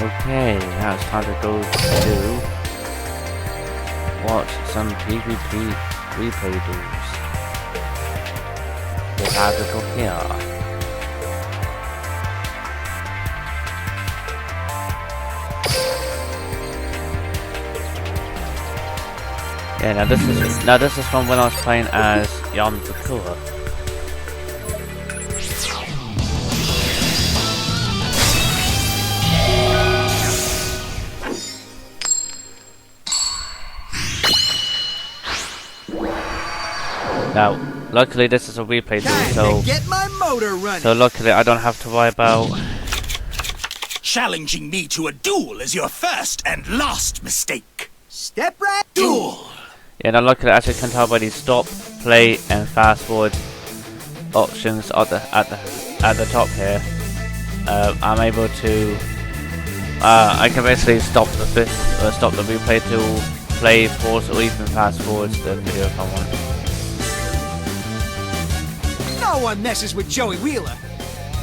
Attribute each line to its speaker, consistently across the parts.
Speaker 1: Okay, now it's time to go to watch some PvP replay duels. We have to go here. Yeah, now this is from when I was playing as Yami Bakura. Now, luckily this is a replay duel, so luckily I don't have to worry about
Speaker 2: challenging me to a duel is your first and last mistake. Step right duel.
Speaker 1: Yeah, now luckily as you can tell by the stop, play and fast forward options at the top here, I'm able to I can basically stop the replay to play, pause, or even fast forward the video if I want.
Speaker 3: No one messes with Joey Wheeler.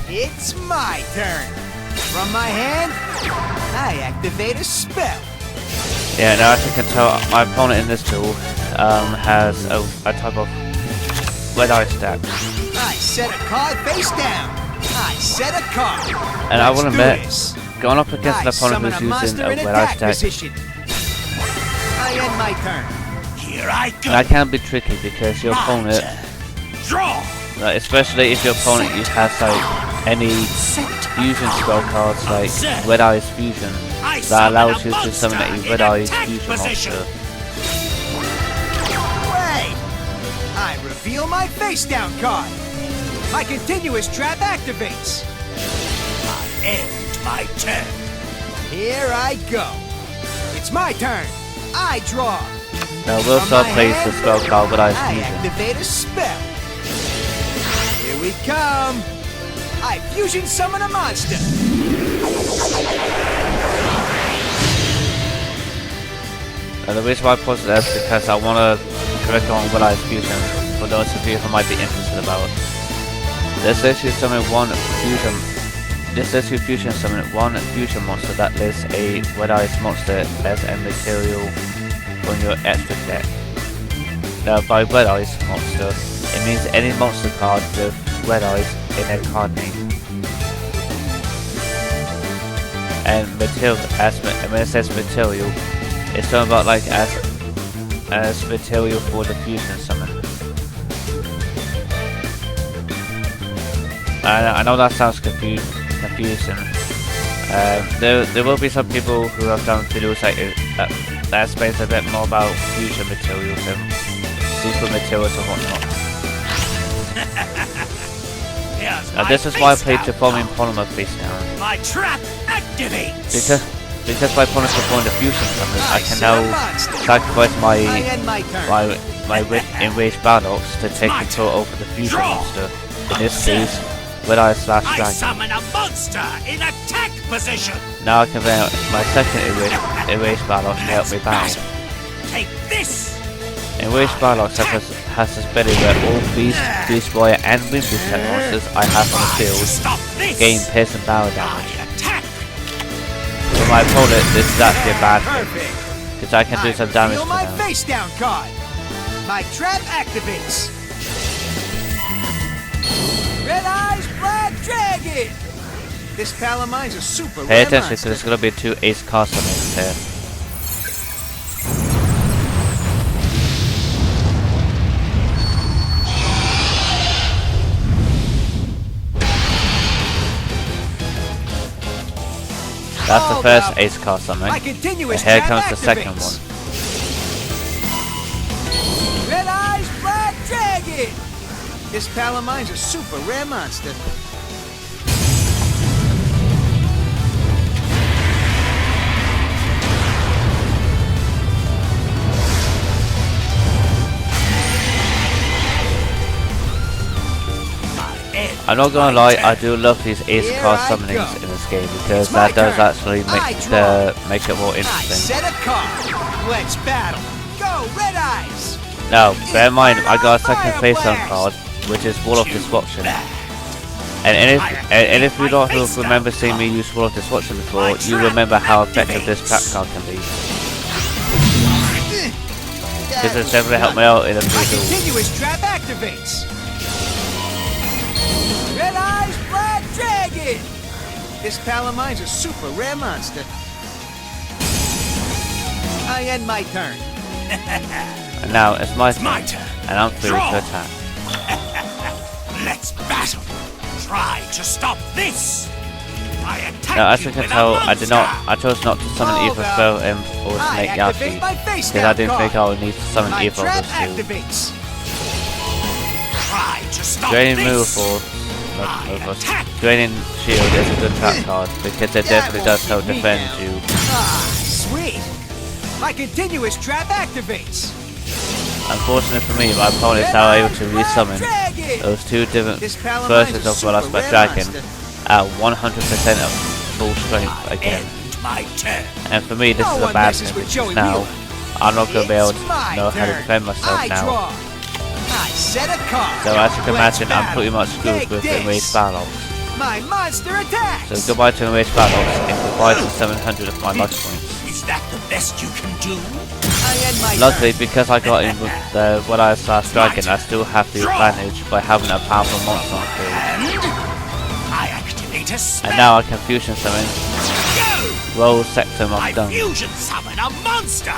Speaker 3: It's my turn. From my hand, I activate a spell.
Speaker 1: Yeah, now as you can tell, my opponent in this duel has a type of red eye stack.
Speaker 3: I set a card face down. I set a card.
Speaker 1: And I will admit, going up against an opponent who's using a red eye stack,
Speaker 3: I end my turn.
Speaker 2: Here I go.
Speaker 1: that can be tricky because your opponent,
Speaker 2: draw.
Speaker 1: Especially if your opponent has like any fusion spell cards like Red Eye's Fusion that allows you to summon a Red Eye's Fusion monster.
Speaker 3: Wait! I reveal my face down card. My continuous trap activates.
Speaker 2: I end my turn.
Speaker 3: Here I go. It's my turn. I draw.
Speaker 1: Now Wilson plays the spell card Red Eye's
Speaker 3: I
Speaker 1: Fusion.
Speaker 3: activate a spell. Here we come! I fusion summon a monster!
Speaker 1: And the reason why I paused this is because I want to correct on Red Eye's Fusion for those of you who might be interested about. This lets you summon one fusion. This lets you fusion summon one fusion monster that lists a Red Eye's monster as a material on your extra deck. Now by Red Eye's monster, it means any monster card with Red Eyes in their card name. And material, when it says material, it's talking about like as material for the fusion summon. I know that sounds confusing. There will be some people who have done videos like that explains a bit more about fusion materials and secret materials and whatnot. Now this is why I played the following polymer face down.
Speaker 2: My trap activates.
Speaker 1: Because by opponents performing the fusion summon, I can now sacrifice my enraged Bardox to take control over the fusion monster. In this case, Red Eye / Dragon.
Speaker 2: I summon a monster in attack position.
Speaker 1: Now I can bring out my second enraged Bardox to help me battle.
Speaker 2: Take this.
Speaker 1: Enraged Bardox has this ability where all Beast Warrior and Wind Beast type monsters I have on the field gain pierce and barrel damage. For my opponent, this is actually a bad thing, because I can do some damage to
Speaker 3: my
Speaker 1: them.
Speaker 3: face down card. My trap activates. Red Eyes Black Dragon. This pal of mine's a super
Speaker 1: Pay
Speaker 3: rare
Speaker 1: attention
Speaker 3: monster.
Speaker 1: because there's going to be 2 ace card summons here. That's the first ace card summon, and here comes the second one.
Speaker 3: Red Eyes Black Dragon! This pal of mine's a super rare monster.
Speaker 1: I'm not gonna lie, I do love these ace card summonings in this game because that does actually make it more
Speaker 3: I
Speaker 1: interesting.
Speaker 3: set a card. Let's battle. Go Red Eyes!
Speaker 1: Now, bear in mind, I got a second face down card, which is Wall of Disruption. And if you don't remember seeing me use World of Destruction before, you remember how effective this trap card can be. This has definitely helped me out in a few duels.
Speaker 3: Continuous trap activates. Red Eyes Black Dragon! This pal of mine's a super rare monster. I end my turn.
Speaker 1: And now it's my turn, and I'm free to attack.
Speaker 2: Let's battle. Try to stop this. I attack
Speaker 1: Now, as you
Speaker 2: you
Speaker 1: can
Speaker 2: with
Speaker 1: tell,
Speaker 2: a
Speaker 1: I chose not to summon either Spell Imp or Snake Yashi, because I didn't think I would need to summon
Speaker 3: My
Speaker 1: either of
Speaker 3: trap
Speaker 1: those two.
Speaker 3: activates.
Speaker 2: Try to stop
Speaker 1: Draining move
Speaker 2: this.
Speaker 1: force, Draining Shield is a good trap card, because it definitely does help defend you.
Speaker 3: Ah, sweet. My continuous trap activates.
Speaker 1: Unfortunately for me, my opponent is now able to resummon those two different versions of Duel by Dragon at 100% of full strength again.
Speaker 2: My turn.
Speaker 1: And for me, this is a bad thing, because now I'm not going to be able to know how to defend myself now.
Speaker 3: I set a card.
Speaker 1: So as you can
Speaker 3: Let's
Speaker 1: imagine, I'm
Speaker 3: battle.
Speaker 1: pretty much screwed
Speaker 3: Take
Speaker 1: with
Speaker 3: this.
Speaker 1: Enraged Battle.
Speaker 3: My monster attacks.
Speaker 1: So goodbye to Enraged Battle, and goodbye to 700 of my life points.
Speaker 2: Is that the best you can do?
Speaker 3: I end my
Speaker 1: Luckily,
Speaker 3: turn.
Speaker 1: because I got in with the When I Slash Dragon, I still have the advantage by having a powerful monster on field.
Speaker 2: And I activate a spell.
Speaker 1: And now I can fusion summon
Speaker 2: Go!
Speaker 1: Roll Sectum
Speaker 2: I
Speaker 1: of Dung.
Speaker 2: fusion summon a monster.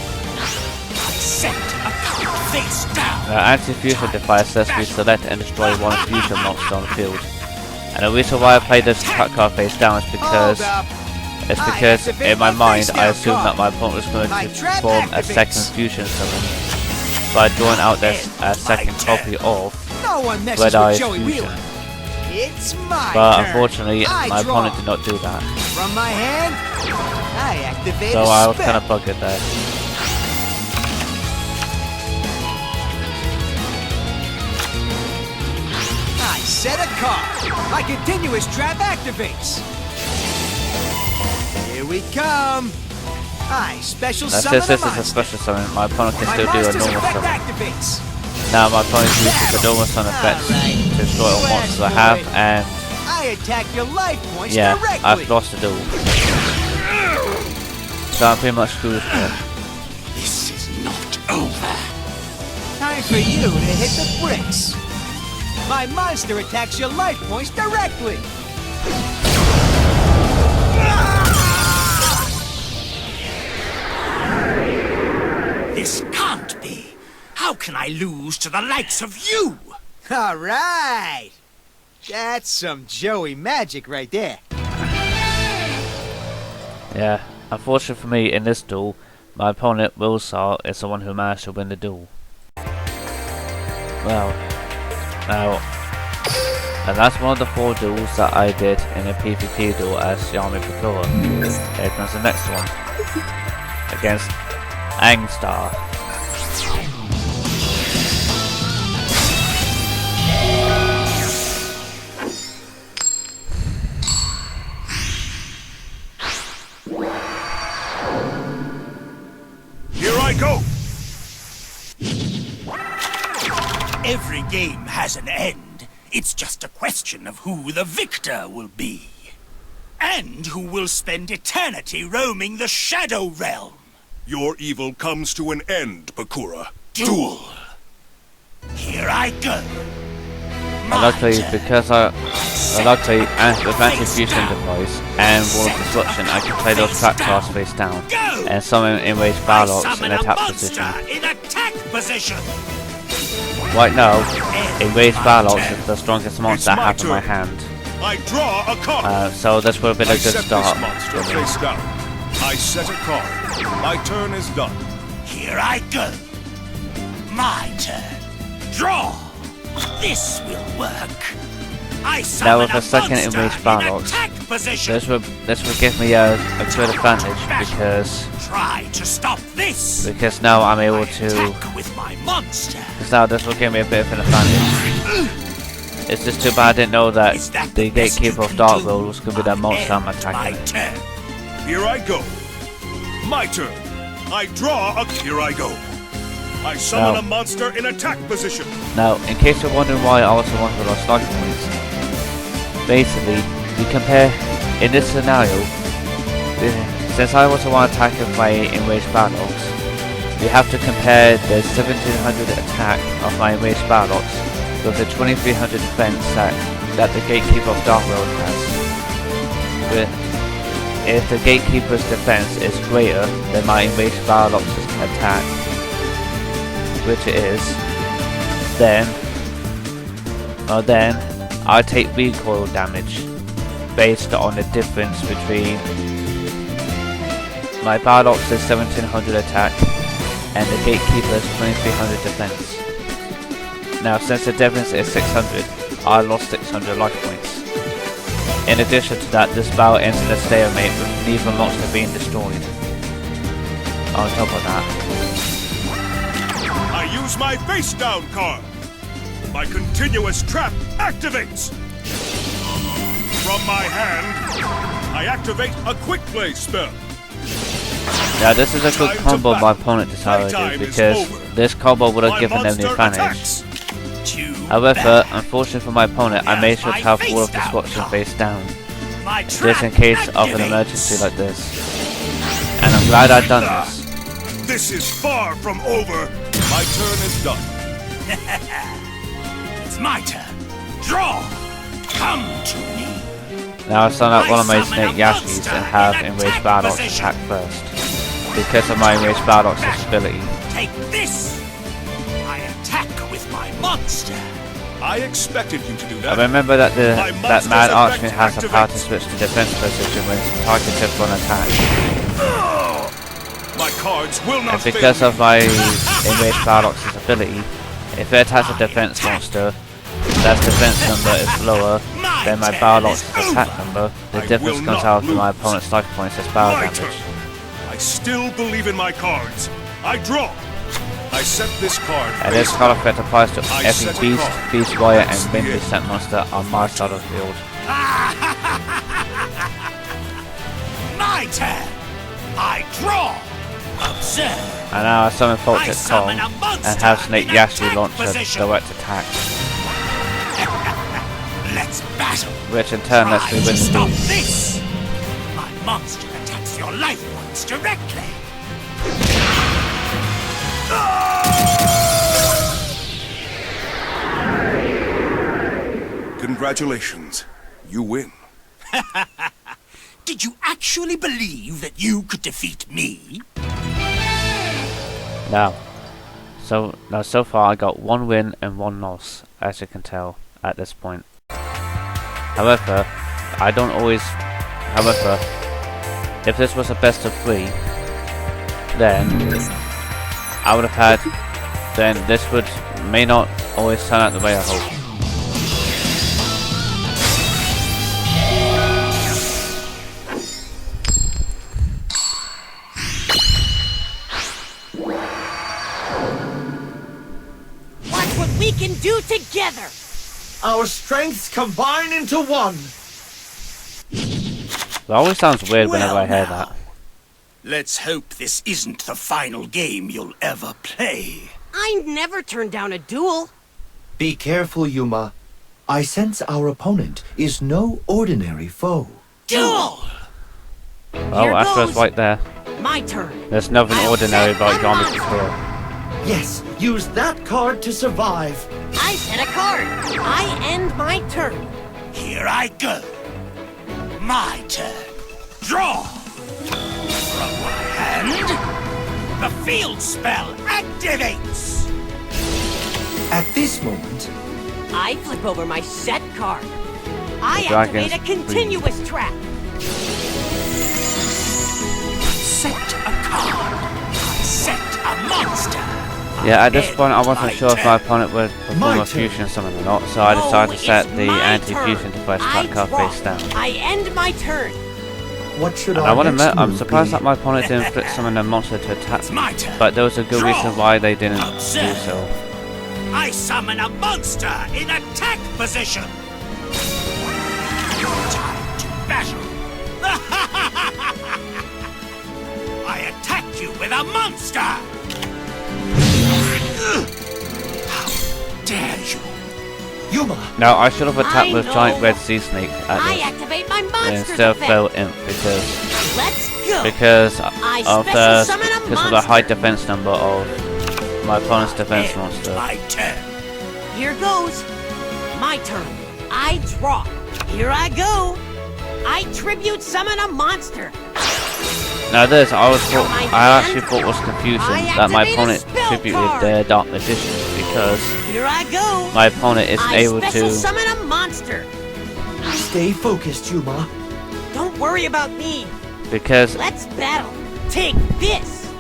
Speaker 2: I set a card face down.
Speaker 1: Anti-fusion device lets me select and destroy one fusion monster on the field. And the reason why I play this card face down is because
Speaker 3: Hold up.
Speaker 1: in my mind I assumed that my opponent was going to perform a second fusion summon by drawing out this second copy of
Speaker 3: No one messes
Speaker 1: Red
Speaker 3: with
Speaker 1: Eyes
Speaker 3: Joey
Speaker 1: Fusion.
Speaker 3: Wheeler. It's my
Speaker 1: But
Speaker 3: turn.
Speaker 1: unfortunately,
Speaker 3: I
Speaker 1: my
Speaker 3: draw.
Speaker 1: opponent did not do that.
Speaker 3: From my hand, I activate
Speaker 1: So
Speaker 3: a
Speaker 1: I was
Speaker 3: spell.
Speaker 1: kind of buggered there.
Speaker 3: I set a card. My continuous trap activates. Here we come. I special
Speaker 1: Now,
Speaker 3: summon
Speaker 1: since this
Speaker 3: a
Speaker 1: is a
Speaker 3: monster.
Speaker 1: special summon, my opponent can
Speaker 3: My
Speaker 1: still do a
Speaker 3: monster's
Speaker 1: normal
Speaker 3: effect
Speaker 1: summon.
Speaker 3: activates.
Speaker 1: Now my opponent uses the normal summon effect
Speaker 3: Alright.
Speaker 1: to destroy all
Speaker 3: You
Speaker 1: monsters I
Speaker 3: asked
Speaker 1: have,
Speaker 3: for it.
Speaker 1: and
Speaker 3: I attack your life points
Speaker 1: yeah,
Speaker 3: directly.
Speaker 1: I've lost the duel. So I'm pretty much screwed here.
Speaker 2: This is not over.
Speaker 3: Time for you to hit the bricks. My monster attacks your life points directly.
Speaker 2: This can't be. How can I lose to the likes of you?
Speaker 3: All right. That's some Joey magic right there.
Speaker 1: Yeah, unfortunately for me, in this duel, my opponent, Wilsar, is the one who managed to win the duel. Well, now, and that's one of the 4 duels that I did in a PvP duel as Yami Bakura. Here comes the next one, against Angstar.
Speaker 2: Here I go! Every game has an end. It's just a question of who the victor will be. And who will spend eternity roaming the Shadow Realm.
Speaker 4: Your evil comes to an end, Bakura.
Speaker 2: Duel. Here I go.
Speaker 1: And luckily, because with anti-fusion device and Wall of Destruction, I can play those trap cards face down and summon Enraged Barlocks in attack position.
Speaker 2: In attack position.
Speaker 1: Right now, Enraged Barlocks is the strongest monster I have in my hand.
Speaker 4: I draw a card.
Speaker 1: So this would have been
Speaker 4: I
Speaker 1: a good
Speaker 4: set
Speaker 1: start
Speaker 4: this monster
Speaker 1: for me.
Speaker 4: face down. I set a card. My turn is done.
Speaker 2: Here I go. My turn. Draw. This will work. I
Speaker 1: Now
Speaker 2: summon
Speaker 1: with
Speaker 2: a
Speaker 1: a second
Speaker 2: monster
Speaker 1: Enraged
Speaker 2: in
Speaker 1: Barlocks,
Speaker 2: attack position.
Speaker 1: this would give me a good advantage
Speaker 2: Try to stop this.
Speaker 1: because now I'm able
Speaker 2: I
Speaker 1: to.
Speaker 2: attack with my monster.
Speaker 1: Because now this will give me a bit of an advantage. It's just too bad I didn't know that
Speaker 2: Is that
Speaker 1: the
Speaker 2: best
Speaker 1: Gatekeeper
Speaker 2: you
Speaker 1: of
Speaker 2: can
Speaker 1: Dark
Speaker 2: do?
Speaker 1: World was going to be the monster I'm
Speaker 2: My
Speaker 1: attacking.
Speaker 2: turn.
Speaker 4: Here I go. My turn. I draw a... Here I go. I summon
Speaker 1: Now-
Speaker 4: a monster in attack position.
Speaker 1: Now, in case you're wondering why I also want to lost life points, basically, you compare, in this scenario, since I also want to attack with my enraged Barlocks, you have to compare the 1700 attack of my enraged Barlocks with the 2300 defense that the Gatekeeper of Dark World has. If the Gatekeeper's defense is greater than my enraged Barlocks' attack, which it is, then I take recoil damage based on the difference between my Barlocks' 1700 attack and the Gatekeeper's 2300 defense. Now, since the difference is 600, I lost 600 life points. In addition to that, this battle ends in a stalemate with neither monster being destroyed. On top of that,
Speaker 4: I use my face down card. My continuous trap activates. From my hand, I activate a quick play spell.
Speaker 1: now this is a good combo my opponent decided to do because this combo would have
Speaker 4: My
Speaker 1: given them the
Speaker 4: monster
Speaker 1: advantage.
Speaker 4: attacks.
Speaker 2: Too
Speaker 1: However,
Speaker 2: bad.
Speaker 1: unfortunately for my opponent, I made sure to have all of the swatches face down,
Speaker 2: My
Speaker 1: just
Speaker 2: trap
Speaker 1: in case of an
Speaker 2: activates.
Speaker 1: emergency like this. And I'm glad I've done this.
Speaker 4: This is far from over. My turn is done.
Speaker 2: It's my turn. Draw. Come to me.
Speaker 1: Now I stun out one of my
Speaker 2: I summon
Speaker 1: Snake
Speaker 2: a
Speaker 1: Yashis
Speaker 2: monster
Speaker 1: and have
Speaker 2: in
Speaker 1: Enraged
Speaker 2: attack
Speaker 1: Barlocks
Speaker 2: position.
Speaker 1: attack first, because of my Enraged Barlocks ability.
Speaker 2: Take this. I attack with my monster.
Speaker 4: I expected you to do
Speaker 1: I
Speaker 4: that.
Speaker 1: remember that
Speaker 4: My
Speaker 1: that Mad
Speaker 4: monster's
Speaker 1: Archman
Speaker 4: effect
Speaker 1: has the power to
Speaker 4: activates.
Speaker 1: switch to defense position when targeted for an attack.
Speaker 4: My cards will not
Speaker 1: And because
Speaker 4: fail
Speaker 1: of my Enraged Barlocks ability, if it attacks a defense monster, that defense number is lower than my Barlocks attack number, the
Speaker 4: I
Speaker 1: difference
Speaker 4: will
Speaker 1: comes
Speaker 4: not
Speaker 1: out of my
Speaker 4: lose.
Speaker 1: opponent's life points as battle
Speaker 4: My
Speaker 1: damage.
Speaker 4: turn. I still believe in my cards. I draw. I set this card.
Speaker 1: And this
Speaker 4: face
Speaker 1: card
Speaker 4: down.
Speaker 1: effect applies to
Speaker 4: I
Speaker 1: every
Speaker 4: set a
Speaker 1: beast,
Speaker 4: card.
Speaker 1: beast warrior
Speaker 4: That's
Speaker 1: and
Speaker 4: the
Speaker 1: wind
Speaker 4: end.
Speaker 1: descent monster on my side of the field.
Speaker 2: My turn. I draw. Observe.
Speaker 1: And now I summon
Speaker 2: I
Speaker 1: Voltic
Speaker 2: summon
Speaker 1: Kong
Speaker 2: a monster
Speaker 1: and have Snake
Speaker 2: in
Speaker 1: Yashi
Speaker 2: attack
Speaker 1: launch a
Speaker 2: position.
Speaker 1: direct attack,
Speaker 2: Let's battle.
Speaker 1: which in turn lets me
Speaker 2: Try
Speaker 1: win
Speaker 2: to
Speaker 1: the
Speaker 2: stop
Speaker 1: duel.
Speaker 2: this. My monster attacks your life points directly.
Speaker 4: Congratulations. You win.
Speaker 2: Did you actually believe that you could defeat me?
Speaker 1: Now, so far I got 1 win and 1 loss, as you can tell at this point. However, if this was a best of 3, then I would have had, then this may not always turn out the way I hope.
Speaker 5: Watch what we can do together!
Speaker 6: Our strengths combine into one.
Speaker 1: It always sounds weird whenever I hear
Speaker 2: now,
Speaker 1: that.
Speaker 2: Let's hope this isn't the final game you'll ever play.
Speaker 5: I never turned down a duel.
Speaker 6: Be careful, Yuma. I sense our opponent is no ordinary foe.
Speaker 2: Duel!
Speaker 1: Oh,
Speaker 5: Here
Speaker 1: Astra's
Speaker 5: goes.
Speaker 1: right there.
Speaker 5: My turn.
Speaker 1: There's nothing
Speaker 5: I'll
Speaker 1: ordinary
Speaker 5: set
Speaker 1: about
Speaker 5: a
Speaker 1: Yami
Speaker 5: monster.
Speaker 1: Bakura.
Speaker 6: Yes, use that card to survive.
Speaker 5: I set a card. I end my turn.
Speaker 2: Here I go. My turn. Draw. From my hand, the field spell activates.
Speaker 6: At this moment,
Speaker 5: I flip over my set card. I
Speaker 1: The
Speaker 5: activate a
Speaker 1: dragon's
Speaker 5: continuous trap.
Speaker 2: Set a card. I set a monster.
Speaker 1: Yeah, at this
Speaker 2: End
Speaker 1: point I wasn't
Speaker 2: my
Speaker 1: sure if my
Speaker 2: turn.
Speaker 1: opponent would perform
Speaker 6: My
Speaker 1: a
Speaker 6: turn.
Speaker 1: fusion summon or not, so I decided to
Speaker 5: Oh,
Speaker 1: set
Speaker 5: it's
Speaker 1: the
Speaker 5: my
Speaker 1: anti-fusion
Speaker 5: turn.
Speaker 1: device
Speaker 5: I
Speaker 1: attack card
Speaker 5: draw.
Speaker 1: face down.
Speaker 5: I end my turn.
Speaker 6: what should
Speaker 1: And
Speaker 6: our
Speaker 1: I want to
Speaker 6: next
Speaker 1: admit, I'm
Speaker 6: move
Speaker 1: surprised
Speaker 6: be?
Speaker 1: that my opponent didn't flip summon a monster to attack
Speaker 2: It's
Speaker 1: me,
Speaker 2: my turn.
Speaker 1: but there was a good
Speaker 2: Draw.
Speaker 1: reason why they didn't do
Speaker 2: Observe.
Speaker 1: so.
Speaker 2: I summon a monster in attack position. Time to battle. I attack you with a monster. How dare you?
Speaker 6: Yuma!
Speaker 1: Now I should have attacked
Speaker 5: I
Speaker 1: with
Speaker 5: know.
Speaker 1: giant red sea snake at
Speaker 5: I
Speaker 1: this
Speaker 5: activate my monster's
Speaker 1: instead of
Speaker 5: effect.
Speaker 1: fell imp because
Speaker 5: Let's go.
Speaker 1: of
Speaker 5: special
Speaker 1: the
Speaker 5: summon a
Speaker 1: because of the high
Speaker 5: monster.
Speaker 1: defense number of my opponent's defense
Speaker 2: End
Speaker 1: monster.
Speaker 2: my turn.
Speaker 5: Here goes. My turn. I draw. Here I go. I tribute summon a monster.
Speaker 1: Now this I
Speaker 5: hand.
Speaker 1: actually thought was confusing
Speaker 5: I
Speaker 1: that my
Speaker 5: activate a
Speaker 1: opponent
Speaker 5: spell
Speaker 1: tributed
Speaker 5: card.
Speaker 1: their Dark Magician because
Speaker 5: Here I go.
Speaker 1: my opponent isn't
Speaker 5: I
Speaker 1: able
Speaker 5: special
Speaker 1: to
Speaker 5: summon a monster.
Speaker 6: Stay focused, Yuma.
Speaker 5: Don't worry about me.
Speaker 1: because
Speaker 5: Let's battle. Take this.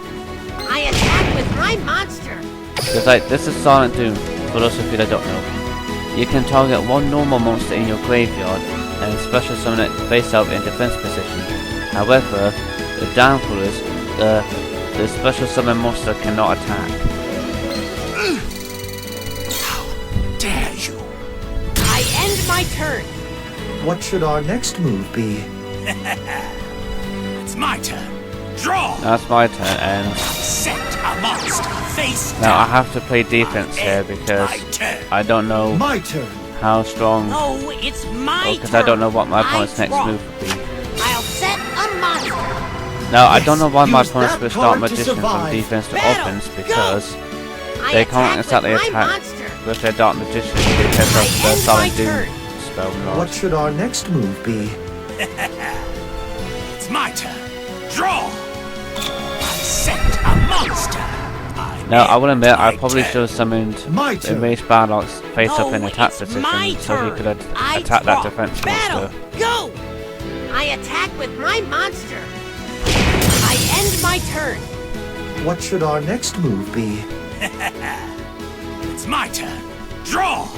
Speaker 5: I attack with my monster.
Speaker 1: because like this is Silent Doom for those of you that don't know. You can target one normal monster in your graveyard and special summon it face up in defense position. However, the downfall is the special summon monster cannot attack.
Speaker 2: How dare you?
Speaker 5: I end my turn.
Speaker 6: What should our next move be?
Speaker 2: It's my turn. Draw.
Speaker 1: That's my turn, and
Speaker 2: Set a monster face
Speaker 1: now I
Speaker 2: down.
Speaker 1: have to play defense here because
Speaker 2: My turn.
Speaker 1: I don't know
Speaker 6: My turn.
Speaker 1: how strong,
Speaker 5: No, it's my
Speaker 1: because
Speaker 5: turn.
Speaker 1: I don't know what my opponent's next
Speaker 5: draw.
Speaker 1: move would be.
Speaker 5: I'll set a monster.
Speaker 1: Now I don't know why my
Speaker 6: use
Speaker 1: opponent
Speaker 6: that
Speaker 1: switched Dark
Speaker 6: card to
Speaker 1: Magician from
Speaker 6: survive.
Speaker 1: defense to
Speaker 5: Battle,
Speaker 1: offense
Speaker 5: go.
Speaker 1: because
Speaker 5: I
Speaker 1: they
Speaker 5: attack
Speaker 1: can't exactly
Speaker 5: with my
Speaker 1: attack
Speaker 5: monster.
Speaker 1: with their Dark Magician because
Speaker 5: I
Speaker 1: of the
Speaker 5: end
Speaker 1: Silent
Speaker 5: my
Speaker 1: Doom
Speaker 5: turn.
Speaker 1: spell
Speaker 6: What
Speaker 1: card.
Speaker 6: should our next move be?
Speaker 2: It's my turn. Draw. I set a monster.
Speaker 1: Now I will admit I
Speaker 2: my
Speaker 1: probably
Speaker 2: turn.
Speaker 1: should have summoned
Speaker 6: My
Speaker 1: the
Speaker 6: turn.
Speaker 1: Mage Bardock's face up
Speaker 5: No,
Speaker 1: in attack
Speaker 5: it's
Speaker 1: position
Speaker 5: my
Speaker 1: so he
Speaker 5: turn.
Speaker 1: could
Speaker 5: I
Speaker 1: attack
Speaker 5: draw.
Speaker 1: that defense
Speaker 5: Battle.
Speaker 1: monster.
Speaker 5: Go. I attack with my monster. I end my turn.
Speaker 6: What should our next move be?
Speaker 2: It's my turn. Draw.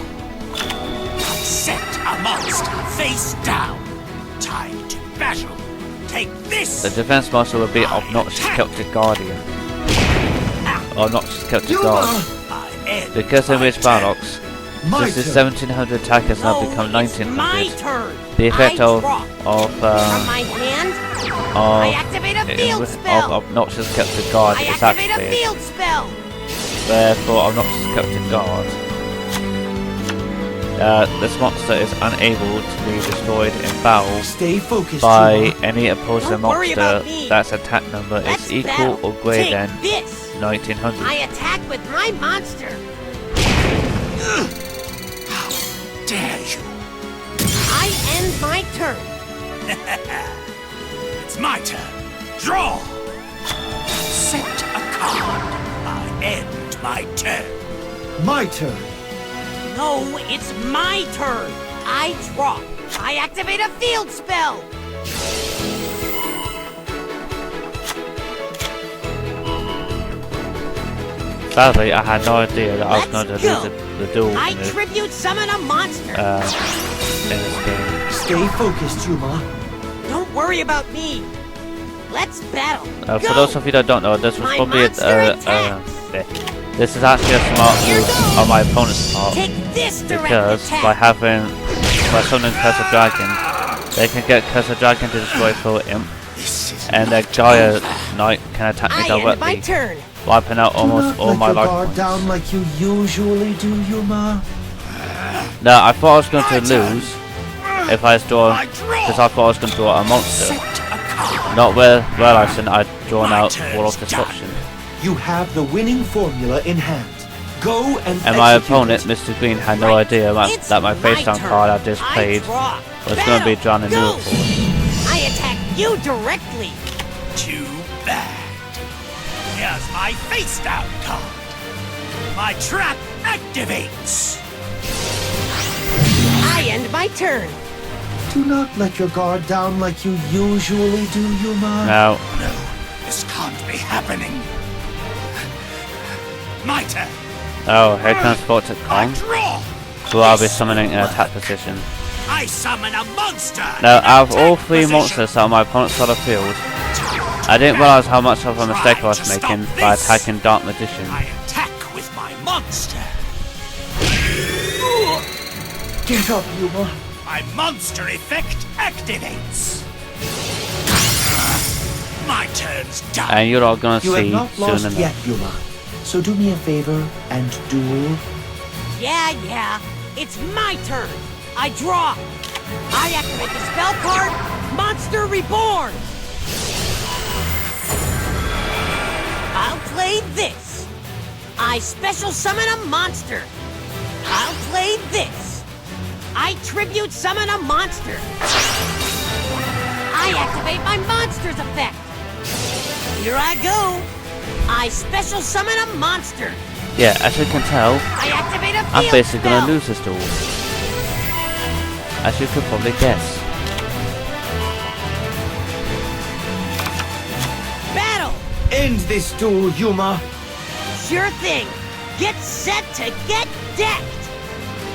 Speaker 2: I set a monster face down. Time to battle. Take this.
Speaker 1: The defense monster will be Obnoxious Celtic Guardian. Or Obnoxious Celtic Guard.
Speaker 6: Yuma!
Speaker 2: I end
Speaker 1: Because in
Speaker 2: my
Speaker 1: Mage
Speaker 2: turn.
Speaker 1: Bardock's
Speaker 6: My
Speaker 1: this is
Speaker 6: turn.
Speaker 1: 1700 attack has now
Speaker 5: No,
Speaker 1: become
Speaker 5: it's my
Speaker 1: 1900.
Speaker 5: turn.
Speaker 1: The effect
Speaker 5: I
Speaker 1: of
Speaker 5: draw.
Speaker 1: of
Speaker 5: From my hand, I activate a field spell.
Speaker 1: of Obnoxious Celtic Guard
Speaker 5: I
Speaker 1: is
Speaker 5: activate a
Speaker 1: activated.
Speaker 5: field spell.
Speaker 1: Therefore, Obnoxious Celtic Guard. This monster is unable to be destroyed in battle
Speaker 6: Stay focused,
Speaker 1: by
Speaker 6: Yuma.
Speaker 1: any opposing
Speaker 5: Don't worry
Speaker 1: monster
Speaker 5: about me.
Speaker 1: that's attack number
Speaker 5: Let's
Speaker 1: is equal
Speaker 5: battle.
Speaker 1: or greater
Speaker 5: Take
Speaker 1: than
Speaker 5: this.
Speaker 1: 1900.
Speaker 5: I attack with my monster.
Speaker 2: How dare you?
Speaker 5: I end my turn.
Speaker 2: It's my turn. Draw. Set a card. I end my turn.
Speaker 6: My turn.
Speaker 5: No, it's my turn. I draw. I activate a field spell.
Speaker 1: Sadly, I had no idea that I was going to
Speaker 5: Let's
Speaker 1: lose
Speaker 5: go.
Speaker 1: the duel
Speaker 5: I
Speaker 1: in this,
Speaker 5: tribute summon a monster.
Speaker 1: in this game.
Speaker 6: Stay focused, Yuma.
Speaker 5: Don't worry about me. Let's battle.
Speaker 1: For
Speaker 5: Go.
Speaker 1: those of you that don't know, this was
Speaker 5: My
Speaker 1: probably
Speaker 5: monster attacks.
Speaker 1: this is actually a smart
Speaker 5: Here
Speaker 1: move
Speaker 5: goes.
Speaker 1: on my opponent's part
Speaker 5: Take this direct
Speaker 1: because
Speaker 5: attack.
Speaker 1: by summoning Curse of Dragon, they can get Curse of Dragon to destroy full imp,
Speaker 2: This is
Speaker 1: and their Gaia Knight can attack me
Speaker 5: I end my
Speaker 1: directly,
Speaker 5: turn.
Speaker 1: wiping out
Speaker 6: Do
Speaker 1: almost
Speaker 6: not
Speaker 1: all
Speaker 6: let
Speaker 1: my
Speaker 6: your
Speaker 1: life
Speaker 6: guard
Speaker 1: points.
Speaker 6: down like you usually do, Yuma.
Speaker 1: Now I thought I was going
Speaker 2: My
Speaker 1: to
Speaker 2: turn.
Speaker 1: lose if I draw,
Speaker 2: I draw.
Speaker 1: because I thought I was going to draw a monster,
Speaker 2: Set a card.
Speaker 1: not where I shouldn't. I'd drawn
Speaker 2: My
Speaker 1: out
Speaker 2: turn's
Speaker 1: Wall of
Speaker 2: done.
Speaker 1: Destruction.
Speaker 6: You have the winning formula in hand. Go
Speaker 1: And my
Speaker 6: execute
Speaker 1: opponent,
Speaker 6: it.
Speaker 1: Mr. Green, had no
Speaker 5: Right.
Speaker 1: idea
Speaker 5: It's
Speaker 1: that my face down
Speaker 5: turn.
Speaker 1: card I just played
Speaker 5: draw.
Speaker 1: was going to be
Speaker 5: Battle.
Speaker 1: drawn in
Speaker 5: Go.
Speaker 1: Duel Force.
Speaker 5: I attack you directly.
Speaker 2: Too bad. Here's my face down card. My trap activates.
Speaker 5: I end my turn.
Speaker 6: Do not let your guard down like you usually do, Yuma.
Speaker 1: Now,
Speaker 2: No, this can't be happening. My turn.
Speaker 1: oh, here comes Vortex
Speaker 2: I
Speaker 1: Kong,
Speaker 2: draw.
Speaker 1: who I'll be summoning in attack position.
Speaker 2: I summon a monster.
Speaker 1: Now,
Speaker 2: in
Speaker 1: out of all
Speaker 2: attack
Speaker 1: three
Speaker 2: position.
Speaker 1: monsters on my opponent's side of the field, I didn't realize how much of a mistake I was making by attacking Dark Magician.
Speaker 2: I attack with my monster.
Speaker 6: Get up, Yuma.
Speaker 2: My monster effect activates. My turn's done.
Speaker 1: And you're all gonna
Speaker 6: You have
Speaker 1: see
Speaker 6: not
Speaker 1: soon
Speaker 6: lost
Speaker 1: enough.
Speaker 6: yet, Yuma. So do me a favor and duel.
Speaker 5: Yeah. It's my turn. I draw. I activate the spell card, Monster Reborn. I'll play this. I special summon a monster. I'll play this. I tribute summon a monster. I activate my monster's effect. Here I go. I special summon a monster.
Speaker 1: Yeah, as you can tell,
Speaker 5: I activate a
Speaker 1: I'm
Speaker 5: field
Speaker 1: basically
Speaker 5: spell.
Speaker 1: gonna lose this duel. As you could probably guess.
Speaker 5: Battle.
Speaker 6: End this duel, Yuma.
Speaker 5: Sure thing. Get set to get decked.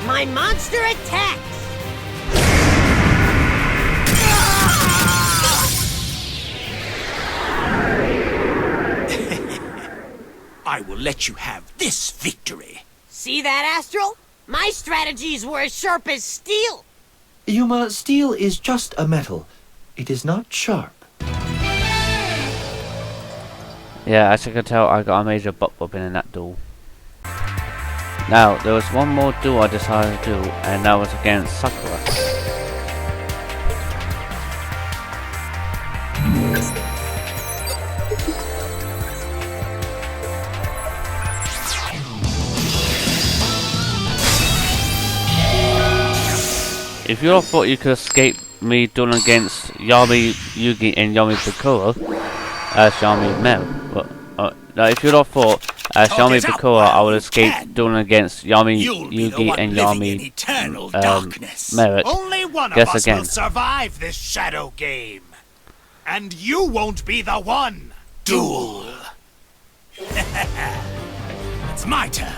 Speaker 5: My monster attacks.
Speaker 2: I will let you have this victory.
Speaker 5: See that, Astral? My strategies were as sharp as steel.
Speaker 6: Yuma, steel is just a metal. It is not sharp.
Speaker 1: Yeah, as you can tell, I got a major butt whooping in that duel. Now, there was one more duel I decided to do, and that was against Sakura. If you all thought you could escape me dueling against Yami, Yugi, and Yami Bakura as Yami now, if you all thought as Yami Bakura I would escape dueling against Yami,
Speaker 2: You'll be the
Speaker 1: Yugi,
Speaker 2: one
Speaker 1: and
Speaker 2: living in
Speaker 1: Yami
Speaker 2: eternal darkness.
Speaker 1: Merit.
Speaker 2: Only one of
Speaker 1: Guess
Speaker 2: us
Speaker 1: again.
Speaker 2: will survive this shadow game. And you won't be the one. Duel. It's my turn.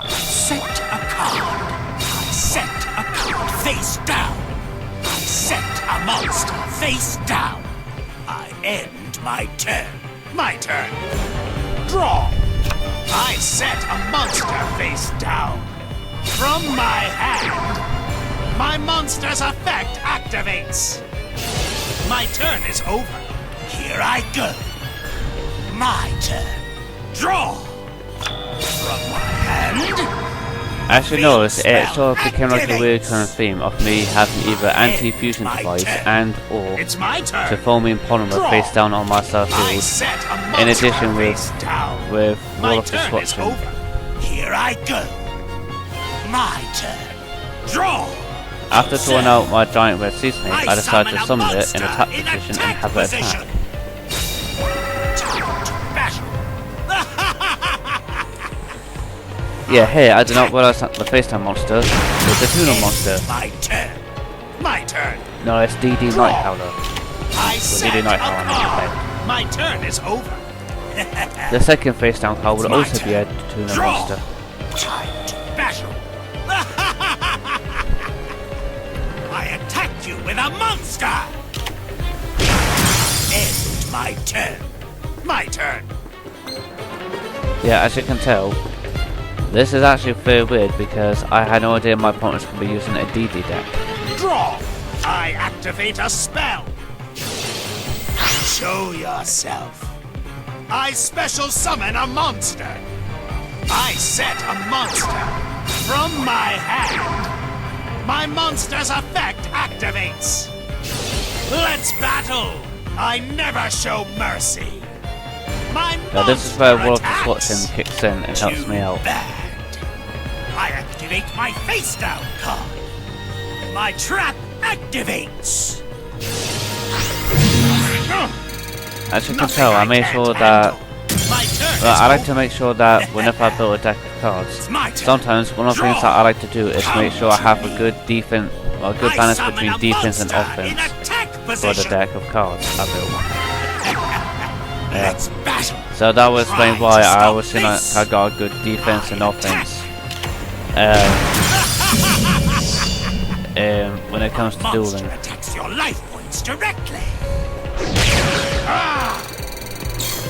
Speaker 2: Set a card. I set a card face down. I set a monster face down. I end my turn. My turn. Draw. I set a monster face down. From my hand, my monster's effect activates. My turn is over. Here I go. My turn. Draw. From my hand.
Speaker 1: As you notice, it sort of became like a weird kind of theme of me having either anti-fusion device and or
Speaker 2: It's my turn.
Speaker 1: to foaming polymer face down on my star
Speaker 2: I
Speaker 1: field,
Speaker 2: set a
Speaker 1: in
Speaker 2: monster
Speaker 1: addition
Speaker 2: face down.
Speaker 1: with
Speaker 2: My
Speaker 1: Wall of
Speaker 2: turn is
Speaker 1: Destruction.
Speaker 2: over. Here I go. My turn. Draw.
Speaker 1: After throwing out my giant red sea snake, I decided to
Speaker 2: summon
Speaker 1: summon
Speaker 2: a
Speaker 1: it in attack
Speaker 2: monster in
Speaker 1: position and
Speaker 2: attack
Speaker 1: have it
Speaker 2: position.
Speaker 1: attack.
Speaker 2: Time to battle.
Speaker 1: Yeah, hey, I did not realize that the FaceTime monster was the Tuna monster.
Speaker 2: My turn. My turn.
Speaker 1: No, it's DD
Speaker 2: Draw.
Speaker 1: Night Howler.
Speaker 2: I
Speaker 1: DD
Speaker 2: set
Speaker 1: Night
Speaker 2: a
Speaker 1: Howler,
Speaker 2: card. My turn is over.
Speaker 1: The second FaceTime card would
Speaker 2: It's my
Speaker 1: also be a
Speaker 2: turn.
Speaker 1: Tuna
Speaker 2: Draw.
Speaker 1: monster.
Speaker 2: Time to battle. I attack you with a monster. End my turn. My turn.
Speaker 1: Yeah, as you can tell, this is actually very weird because I had no idea my opponents could be using a DD deck.
Speaker 2: Draw. I activate a spell. Show yourself. I special summon a monster. I set a monster. From my hand, my monster's effect activates. Let's battle. I never show mercy. My
Speaker 1: Now this is where Wall of
Speaker 2: attacks.
Speaker 1: Destruction kicks in and helps
Speaker 2: Too
Speaker 1: me out.
Speaker 2: bad. I activate my face down card. My trap activates.
Speaker 1: As you can tell, I made sure that I like to make sure that whenever I build a deck of cards, sometimes one of the things that I like to do is make sure I have a good defense or a good balance between defense and offense for the deck of cards I build.
Speaker 2: Let's battle.
Speaker 1: So that will explain why I always feel like I got a good defense and offense when it comes to
Speaker 2: Monster
Speaker 1: dueling.
Speaker 2: attacks your life points directly. Ah!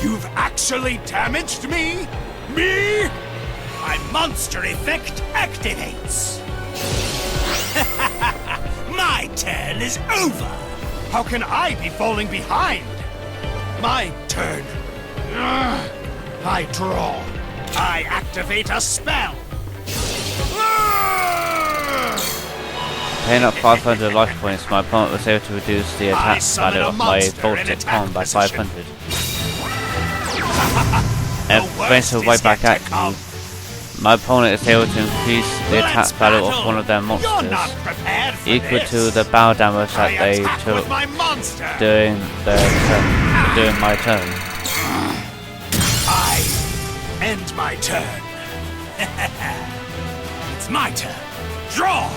Speaker 2: You've actually damaged me? Me? My monster effect activates. My turn is over. How can I be falling behind? My turn. I draw. I activate a spell.
Speaker 1: Paying up 500 life points, my opponent was able to reduce the attack value of my Voltic Palm by 500. And brings her right back at you. My opponent is able to increase the attack value of one of their monsters, equal to the bow damage that they took during my turn.
Speaker 2: I end my turn. It's my turn. Draw.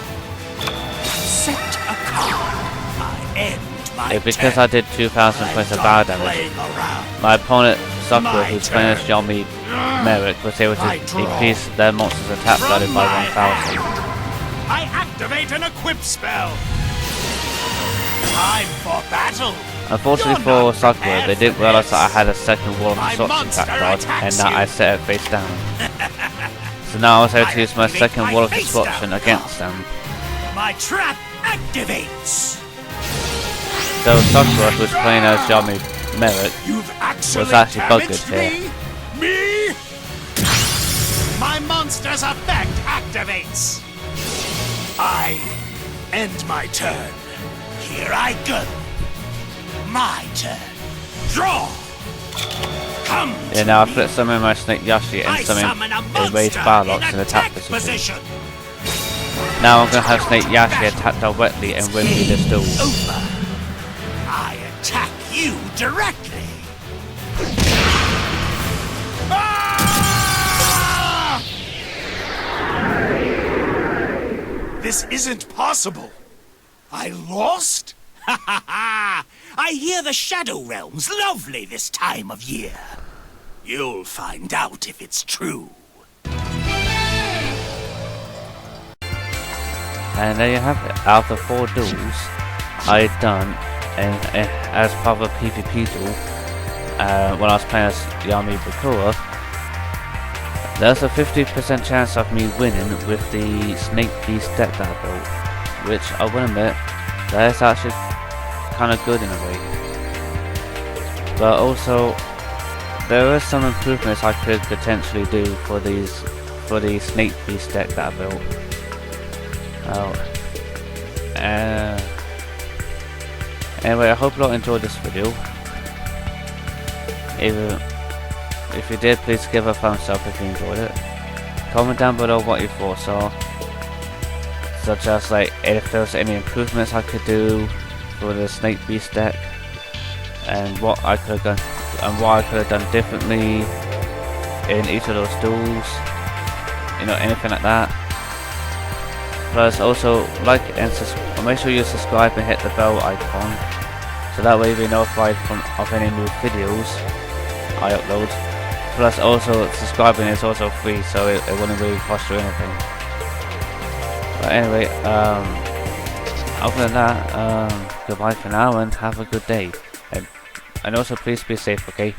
Speaker 2: Set a card. I end my turn.
Speaker 1: Because I did 2,000 points of bow damage, my opponent, Sakura, who's playing as Yami, Marik, was able to increase their monster's attack value by 1,000.
Speaker 2: I activate an equip spell. Time for battle.
Speaker 1: Unfortunately for Sakura, they didn't realize that I had a second wall of destruction attack card and that I set it face down. So now I was able to use my second wall of destruction against them.
Speaker 2: My trap activates.
Speaker 1: So Sakura, who was playing as Yami Marik, was actually buggered here.
Speaker 2: Me? My monster's effect activates. I end my turn. Here I go. My turn. Draw. Come.
Speaker 1: Yeah, now I flip summon my Snake Yashi and summon a Rage Barlocks in attack position. Now I'm gonna have Snake Yashi attack directly and win me this duel.
Speaker 2: Over. I attack you directly. Ah! This isn't possible. I lost? Ha ha ha! I hear the Shadow Realm's lovely this time of year. You'll find out if it's true.
Speaker 1: And there you have it. Out of 4 duels I'd done as part of a PvP duel when I was playing as Yami Bakura, there's a 50% chance of me winning with the Snake Beast deck that I built, which I will admit, that is actually kind of good in a way. But also, there are some improvements I could potentially do for the Snake Beast deck that I built. Anyway, I hope you all enjoyed this video. If you did, please give a thumbs up if you enjoyed it. Comment down below what your thoughts are, such as like if there's any improvements I could do for the Snake Beast deck, and what I could have done differently in each of those duels. You know, anything like that. Plus, also like and make sure you subscribe and hit the bell icon, so that way you'll be notified of any new videos I upload. Plus, also subscribing is also free, so it wouldn't really cost you anything. But anyway, other than that, goodbye for now and have a good day. And also, please be safe, okay?